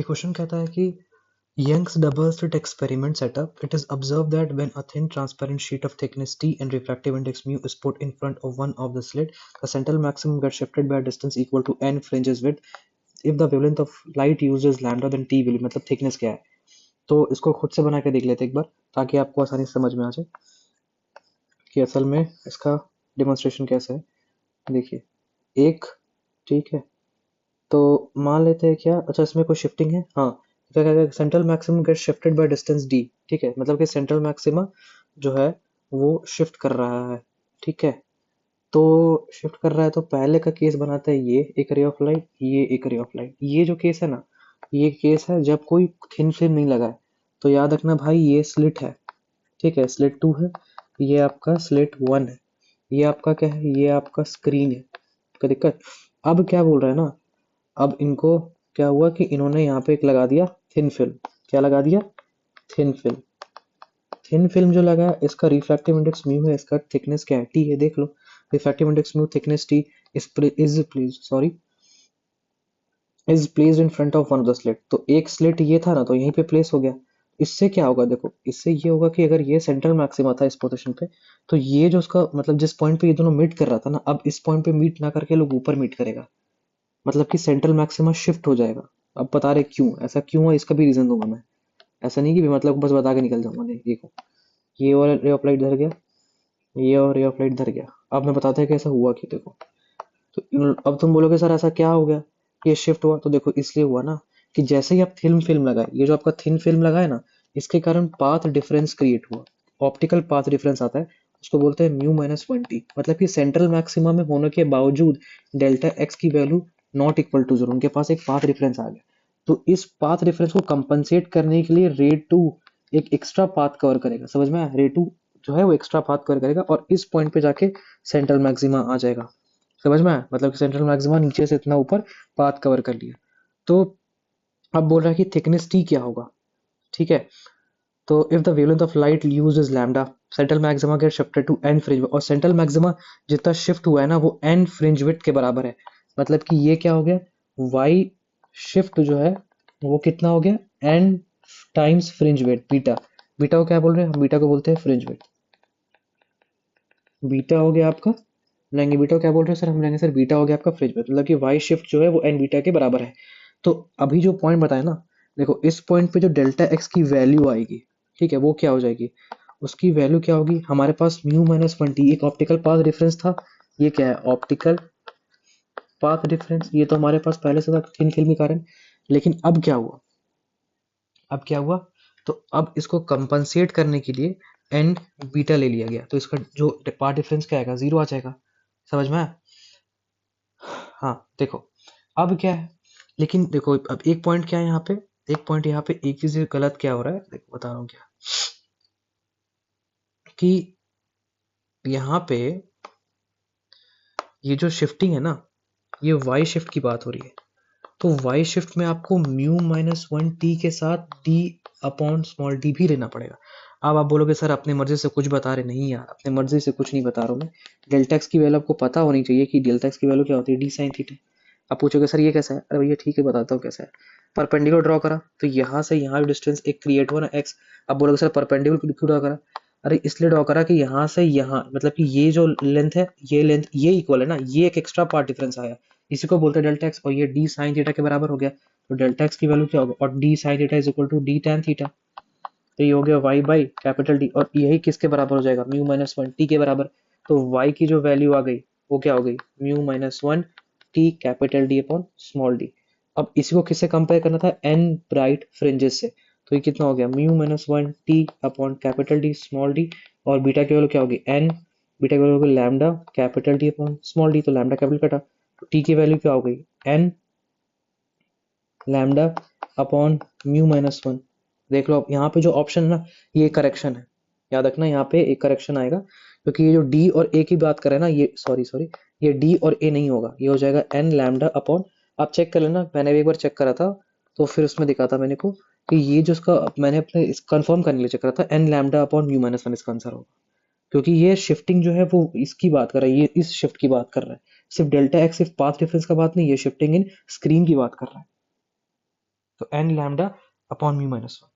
ये क्वेश्चन कहता है कि Young's double slit experiment setup, it is observed that when a thin transparent sheet of thickness t and refractive index mu is put in front of one of the slit, the central maximum gets shifted by a distance equal to n fringes width. If the wavelength of light uses lambda, then t will be, मतलब thickness क्या है. तो इसको खुद से बना के देख लेते एक बार, ताकि आपको आसानी से समझ में आ जाए कि असल में इसका डेमोन्स्ट्रेशन कैसा है. देखिए एक, ठीक है, तो मान लेते हैं क्या, अच्छा इसमें कोई शिफ्टिंग है, हाँ, क्या कहते हैं, central maximum get shifted by distance D, ठीक है, मतलब कि सेंट्रल मैक्सिमा जो है वो शिफ्ट कर रहा है, ठीक है. तो शिफ्ट कर रहा है तो पहले का केस बनाता है ये एक रे ऑफ लाइट, ये एक रे ऑफ लाइट. ये जो केस है ना, ये केस है जब कोई थिन फिल्म नहीं लगा है. तो याद रखना भाई, ये स्लिट है, ठीक है, स्लिट 2 है, ये आपका स्लिट 1 है, ये आपका क्या है, ये आपका स्क्रीन है. कोई दिक्कत? अब क्या बोल रहा है ना, अब इनको क्या हुआ कि इन्होंने यहाँ पे एक लगा दिया थिन फिल्म. क्या लगा दिया? Thin film. थिन फिल्म जो लगा इसका रिफ्रैक्टिव इंडेक्स म्यू है, इसका थिकनेस क्या है, टी है. देख लो, refractive index mu, thickness t is placed in front of one of the slit. तो एक स्लिट ये था ना, तो यहीं पे प्लेस हो गया. इससे क्या होगा, देखो, इससे ये होगा कि अगर ये सेंट्रल मैक्सिमा था इस पोजीशन पे, तो ये जो उसका मतलब जिस पॉइंट पे ये दोनों मीट कर रहा था ना, अब इस पॉइंट पे मीट ना करके लोग ऊपर मीट करेगा, मतलब कि सेंट्रल मैक्सिमा शिफ्ट हो जाएगा. अब बता रहे क्यों ऐसा क्यों है, इसका भी रीजन दूंगा मैं. ऐसा नहीं कि मतलब बस बता के निकल जाऊंगा. नहीं, देखो, ये और रे ऑफ लाइट धर गया, ये और रे ऑफ लाइट धर गया. अब मैं बताता है कि ऐसा हुआ क्यों. देखो, तो अब तुम बोलोगे सर ऐसा क्या हो गया, ये शिफ्ट हुआ. तो देखो, इसलिए हुआ ना कि जैसे ही आप थिन फिल्म लगाए, ये जो आपका थिन फिल्म लगा है ना, इसके कारण पाथ डिफरेंस क्रिएट हुआ. ऑप्टिकल पाथ डिफरेंस आता है, उसको बोलते हैं म्यू माइनस 1t. मतलब कि सेंट्रल मैक्सिमा में होने के बावजूद डेल्टा एक्स की value not equal to zero, उनके पास एक पाथ डिफरेंस आ गया. तो इस पाथ डिफरेंस को कंपनसेट करने के लिए रे टू एक एक्स्ट्रा पाथ कवर करेगा. समझ में आया? रे टू जो है वो एक्स्ट्रा पाथ कवर करेगा और इस पॉइंट पे जाके सेंट्रल मैक्सिमा आ जाएगा. समझ में आया? मतलब कि सेंट्रल मैक्सिमा नीचे से इतना ऊपर पाथ कवर कर लिया. तो अब बोल रहा है कि थिकनेस टी क्या होगा, ठीक है. तो if the wavelength of light used is lambda, central maxima get shifted to N fringe, और सेंट्रल मैक्सिमा जितना शिफ्ट हुआ है ना वो एन फ्रिंज विड्थ के बराबर है. मतलब कि ये क्या हो गया, वाई शिफ्ट जो है वो कितना हो गया, N times fringe width beta. Beta को क्या बोल रहे हैं हम, बीटा को बोलते हैं फ्रिंज विड्थ. बीटा हो गया आपका, लेंगे बीटा को क्या बोल रहे हैं सर, हम लेंगे सर बीटा हो गया आपका फ्रिंज विड्थ. मतलब कि वाई शिफ्ट जो है वो एन बीटा के बराबर है. तो अभी जो पॉइंट बताया ना, देखो इस पॉइंट पे जो डेल्टा एक्स की वैल्यू आएगी, ठीक है, वो क्या हो जाएगी, उसकी वैल्यू क्या होगी, हमारे पास म्यू माइनस 1t एक ऑप्टिकल पाथ डिफरेंस था. ये क्या है, ऑप्टिकल पाथ डिफरेंस. ये तो हमारे पास पहले से था थिन फिल्म के कारण. लेकिन अब क्या हुआ, अब क्या हुआ, तो अब इसको कंपनसेट करने के लिए एन बीटा ले लिया गया. तो इसका जो पाथ डिफरेंस क्या आएगा, जीरो आ जाएगा. समझ में आया? हाँ, देखो अब क्या है, लेकिन देखो अब एक पॉइंट क्या है यहाँ पे, एक पॉइंट यहाँ पे एक चीज गलत क्या हो रहा है, देखो बता रहा हूँ क्या, कि यहाँ पे ये जो शिफ्टिंग है ना, ये वाई शिफ्ट की बात हो रही है. तो वाई शिफ्ट में आपको म्यू माइनस 1t के साथ डी अपॉन स्मॉल डी भी लेना पड़ेगा. अब आप बोलोगे सर अपनी मर्जी से कुछ बता रहे, नहीं यार, अपनी मर्जी से कुछ नहीं बता रहा हूँ मैं. डेल्टा एक्स की वैल्यू आपको पता होनी चाहिए कि डेल्टा एक्स की वैल्यू क्या होती है, डी साइन थीटा. आप पूछोगे सर ये कैसा है, अरे भैया ठीक है बताता हूँ कैसा है. परपेंडिकुलर ड्रॉ करा तो यहाँ से यहाँ डिस्टेंस एक क्रिएट हुआ ना एक्स. अब बोलोगे सर परपेंडिकुलर क्यों ड्रॉ करा, अरे इसलिए ड्रॉ करा कि यहाँ से यहाँ, मतलब कि ये जो लेंथ है, ये लेंथ ये इक्वल है ना, ये एक एक्स्ट्रा पार्ट डिफरेंस आया, इसी को बोलते हैं डेल्टा एक्स. और ये डी साइन थीटा के बराबर हो गया. तो डेल्टा एक्स की वैल्यू क्या होगा, और D sine theta is equal to D tan theta. तो ये हो गया वाई बाई कैपिटल डी, और यही किसके बराबर हो जाएगा, म्यू माइनस 1t के बराबर. तो वाई की जो वैल्यू आ गई वो क्या हो गई, mu minus 1t capital D upon small D. अब इसी को किससे कंपेयर करना था, एन ब्राइट फ्रिंजेस से. तो ये कितना हो गया, mu minus 1t upon capital D small D. और बीटा की वैल्यू क्या होगी, एन, बीटा की वैल्यू होगी lambda capital D upon small D. तो लैम्डा कैपिटल कटा, तो टी की वैल्यू क्या हो गई, N lambda upon mu minus 1. देख लो अब यहाँ पे जो ऑप्शन है ना, ये करेक्शन है. याद रखना यहाँ पे एक करेक्शन आएगा, क्योंकि ये जो डी और ए की बात करें ना, ये सॉरी ये डी और ए नहीं होगा, ये हो जाएगा एन लैम्डा अपॉन. आप चेक कर लेना, मैंने भी एक बार चेक करा था, तो फिर उसमें दिखा था मैंने को कि ये जो उसका मैंने अपने कंफर्म करने के लिए चेक करा था, N lambda upon mu minus 1 इसका आंसर होगा. क्योंकि ये शिफ्टिंग जो है वो इसकी बात कर रहा है, ये इस शिफ्ट की बात कर रहा है. सिर्फ डेल्टा एक्स सिर्फ पाथ डिफरेंस का बात नहीं, ये शिफ्टिंग इन स्क्रीन की बात कर रहा है. तो N lambda upon mu minus one.